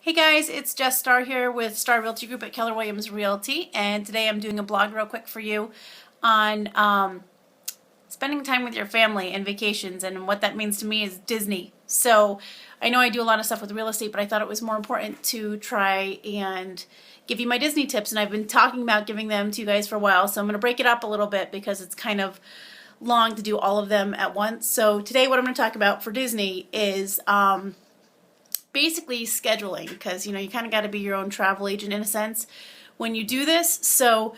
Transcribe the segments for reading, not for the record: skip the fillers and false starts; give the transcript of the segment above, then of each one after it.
Hey guys, it's Jess Starr here with Starr Realty Group at Keller Williams Realty, and today I'm doing a blog real quick for you on spending time with your family and vacations, and what that means to me is Disney. So I know I do a lot of stuff with real estate, but I thought it was more important to try and give you my Disney tips, and I've been talking about giving them to you guys for a while, so I'm going to break it up a little bit because it's kind of long to do all of them at once. So today what I'm going to talk about for Disney is basically scheduling, because you kind of got to be your own travel agent in a sense when you do this. So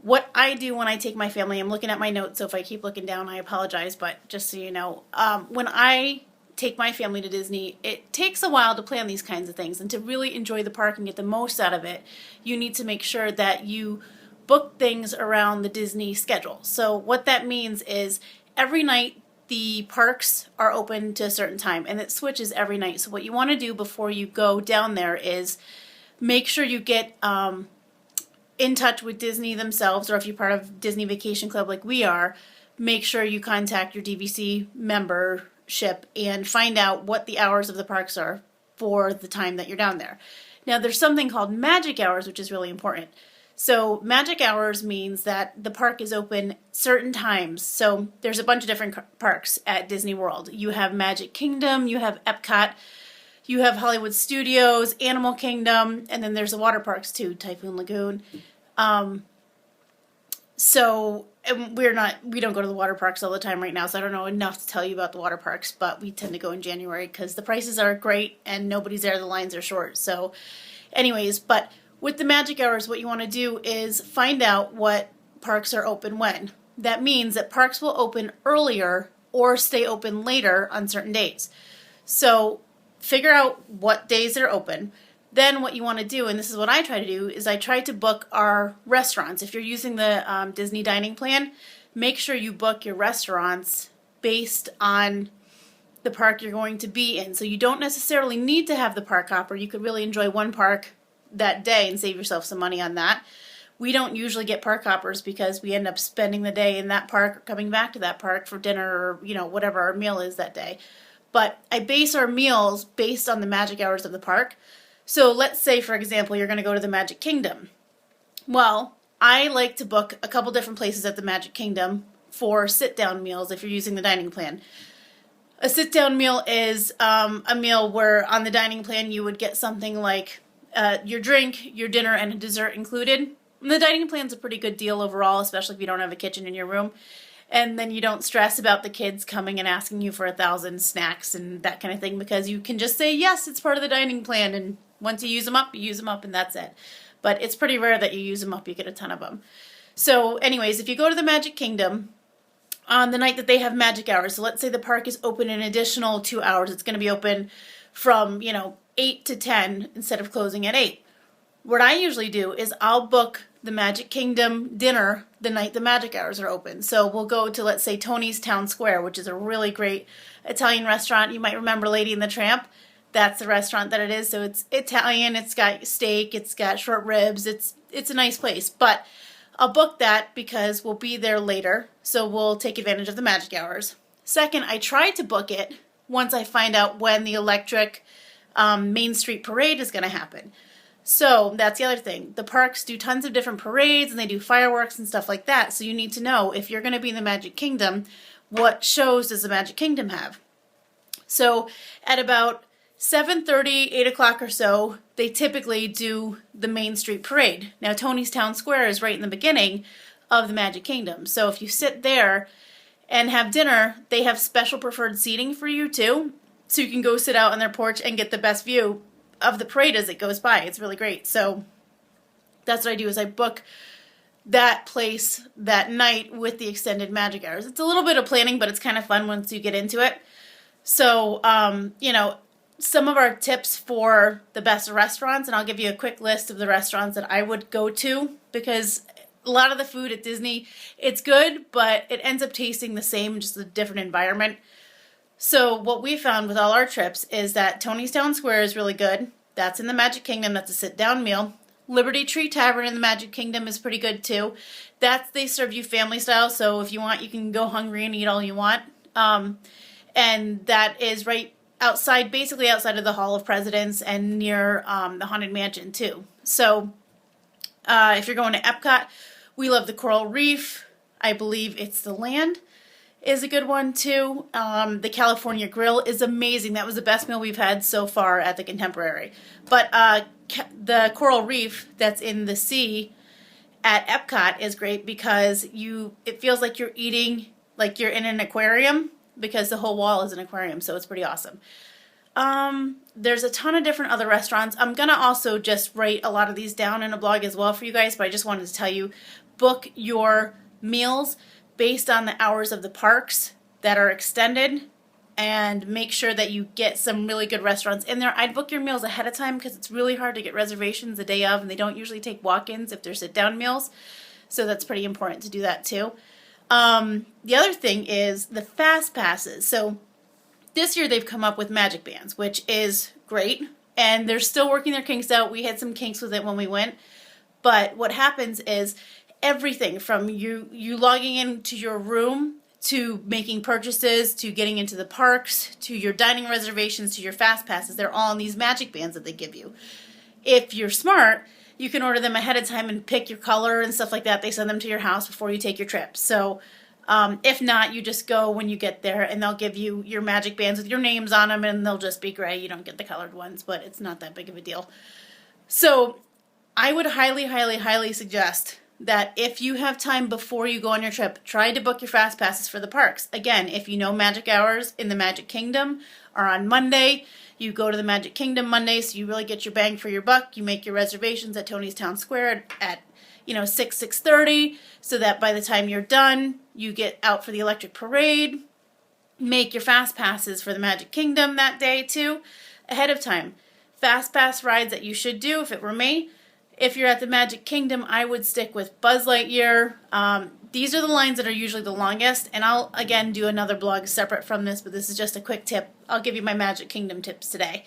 what I do when I take my family, I'm looking at my notes, so if I keep looking down I apologize, but just so you know, when I take my family to Disney, it takes a while to plan these kinds of things, and to really enjoy the park and get the most out of it, you need to make sure that you book things around the Disney schedule. So what that means is every night the parks are open to a certain time, and it switches every night. So what you want to do before you go down there is make sure you get in touch with Disney themselves, or if you're part of Disney Vacation Club like we are, make sure you contact your DVC membership and find out what the hours of the parks are for the time that you're down there. Now there's something called magic hours, which is really important. So magic hours means that the park is open certain times. So there's a bunch of different parks at Disney World. You have Magic Kingdom, you have Epcot, you have Hollywood Studios, Animal Kingdom, and then there's the water parks too, Typhoon Lagoon. We don't go to the water parks all the time right now, so I don't know enough to tell you about the water parks, but we tend to go in January because the prices are great and nobody's there, the lines are short. So anyways, but with the magic hours, what you want to do is find out what parks are open when. That means that parks will open earlier or stay open later on certain days. So figure out what days they're open. Then what you want to do, and this is what I try to do, is I try to book our restaurants. If you're using the Disney dining plan, make sure you book your restaurants based on the park you're going to be in. So you don't necessarily need to have the park hopper. You could really enjoy one park that day and save yourself some money on that. We don't usually get park hoppers because we end up spending the day in that park or coming back to that park for dinner, or whatever our meal is that day. But I base our meals based on the magic hours of the park. So let's say, for example, you're going to go to the Magic Kingdom. Well, I like to book a couple different places at the Magic Kingdom for sit-down meals if you're using the dining plan. A sit-down meal is a meal where on the dining plan you would get something like your drink, your dinner, and a dessert included. And the dining plan's a pretty good deal overall, especially if you don't have a kitchen in your room. And then you don't stress about the kids coming and asking you for 1,000 snacks and that kind of thing, because you can just say, yes, it's part of the dining plan, and once you use them up, and that's it. But it's pretty rare that you use them up. You get a ton of them. So anyways, if you go to the Magic Kingdom on the night that they have magic hours, so let's say the park is open an additional 2 hours. It's going to be open from, 8 to 10 instead of closing at 8. What I usually do is I'll book the Magic Kingdom dinner the night the magic hours are open. So we'll go to, let's say, Tony's Town Square, which is a really great Italian restaurant. You might remember Lady and the Tramp. That's the restaurant that it is. So it's Italian, it's got steak, it's got short ribs, it's a nice place. But I'll book that because we'll be there later, so we'll take advantage of the magic hours. Second, I try to book it once I find out when the electric Main Street Parade is going to happen. So that's the other thing. The parks do tons of different parades, and they do fireworks and stuff like that. So you need to know, if you're going to be in the Magic Kingdom, what shows does the Magic Kingdom have? So at about 7:30, 8 o'clock or so, they typically do the Main Street Parade. Now Tony's Town Square is right in the beginning of the Magic Kingdom. So if you sit there and have dinner, they have special preferred seating for you too. So you can go sit out on their porch and get the best view of the parade as it goes by. It's really great. So that's what I do, is I book that place that night with the extended magic hours. It's a little bit of planning, but it's kind of fun once you get into it. So, some of our tips for the best restaurants, and I'll give you a quick list of the restaurants that I would go to, because a lot of the food at Disney, it's good, but it ends up tasting the same, just a different environment. So what we found with all our trips is that Tony's Town Square is really good. That's in the Magic Kingdom. That's a sit-down meal. Liberty Tree Tavern in the Magic Kingdom is pretty good too. They serve you family style, so if you want, you can go hungry and eat all you want. And that is right outside, basically outside of the Hall of Presidents and near the Haunted Mansion too. So if you're going to Epcot, we love the Coral Reef. I believe it's the Land is a good one too. The California Grill is amazing. That was the best meal we've had so far at the Contemporary. But the Coral Reef that's in the sea at Epcot is great because it feels like you're eating like you're in an aquarium because the whole wall is an aquarium, so it's pretty awesome. There's a ton of different other restaurants. I'm gonna also just write a lot of these down in a blog as well for you guys, but I just wanted to tell you, book your meals based on the hours of the parks that are extended and make sure that you get some really good restaurants in there. I'd book your meals ahead of time because it's really hard to get reservations the day of, and they don't usually take walk-ins if they're sit-down meals, so that's pretty important to do that too. The other thing is the fast passes. So this year they've come up with magic bands, which is great, and they're still working their kinks out. We had some kinks with it when we went, but what happens is everything from you logging into your room to making purchases to getting into the parks to your dining reservations to your fast passes, they're all in these magic bands that they give you. If you're smart, you can order them ahead of time and pick your color and stuff like that. They send them to your house before you take your trip. So if not, you just go when you get there and they'll give you your magic bands with your names on them, and they'll just be gray. You don't get the colored ones, but it's not that big of a deal. So I would highly, highly, highly suggest that if you have time before you go on your trip, try to book your fast passes for the parks. Again, if you know magic hours in the Magic Kingdom are on Monday, you go to the Magic Kingdom Monday, so you really get your bang for your buck. You make your reservations at Tony's Town Square at 6:30, so that by the time you're done, you get out for the Electric Parade. Make your fast passes for the Magic Kingdom that day too, ahead of time. Fast pass rides that you should do, if it were me, if you're at the Magic Kingdom, I would stick with Buzz Lightyear. These are the lines that are usually the longest, and I'll, again, do another blog separate from this, but this is just a quick tip. I'll give you my Magic Kingdom tips today.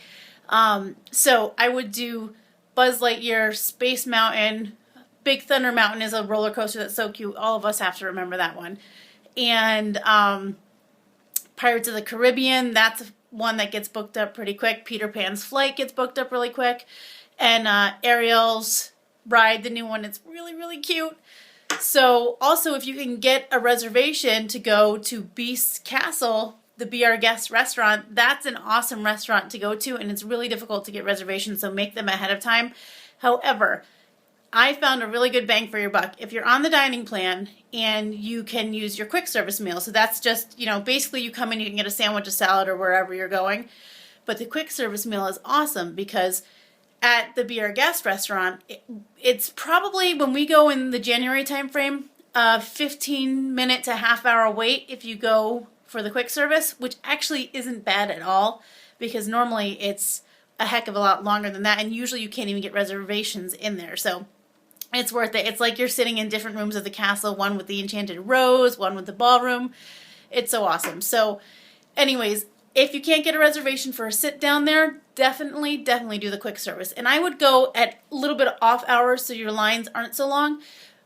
So I would do Buzz Lightyear, Space Mountain. Big Thunder Mountain is a roller coaster that's so cute. All of us have to remember that one. And Pirates of the Caribbean, that's one that gets booked up pretty quick. Peter Pan's Flight gets booked up really quick. And Ariel's Ride, the new one, it's really, really cute. So also, if you can get a reservation to go to Beast's Castle, the Be Our Guest restaurant, that's an awesome restaurant to go to, and it's really difficult to get reservations, so make them ahead of time. However, I found a really good bang for your buck. If you're on the dining plan and you can use your quick service meal, so that's just, basically you come in, you can get a sandwich, a salad, or wherever you're going. But the quick service meal is awesome because at the Be Our Guest restaurant, it's probably, when we go in the January timeframe, a 15-minute to half-hour wait if you go for the quick service, which actually isn't bad at all because normally it's a heck of a lot longer than that, and usually you can't even get reservations in there. So it's worth it. It's like you're sitting in different rooms of the castle, one with the Enchanted Rose, one with the ballroom. It's so awesome. So anyways, if you can't get a reservation for a sit down there, definitely do the quick service. And I would go at a little bit of off hours so your lines aren't so long.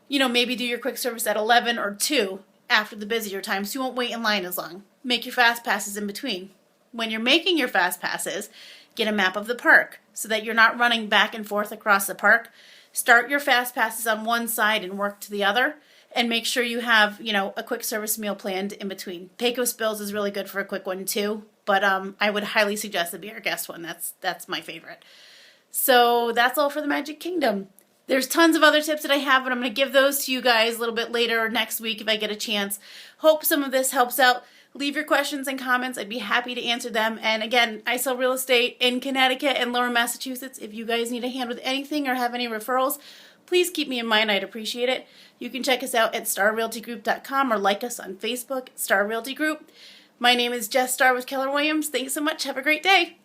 Maybe do your quick service at 11 or 2 after the busier time so you won't wait in line as long. Make your fast passes in between. When you're making your fast passes, get a map of the park so that you're not running back and forth across the park. Start your fast passes on one side and work to the other. And make sure you have, a quick service meal planned in between. Pecos Bills is really good for a quick one too. But I would highly suggest the Be Our Guest one. That's my favorite. So that's all for the Magic Kingdom. There's tons of other tips that I have, but I'm going to give those to you guys a little bit later or next week if I get a chance. Hope some of this helps out. Leave your questions and comments. I'd be happy to answer them. And again, I sell real estate in Connecticut and Lower Massachusetts. If you guys need a hand with anything or have any referrals, please keep me in mind. I'd appreciate it. You can check us out at starrealtygroup.com or like us on Facebook, Starr Realty Group. My name is Jess Starr with Keller Williams. Thanks so much. Have a great day.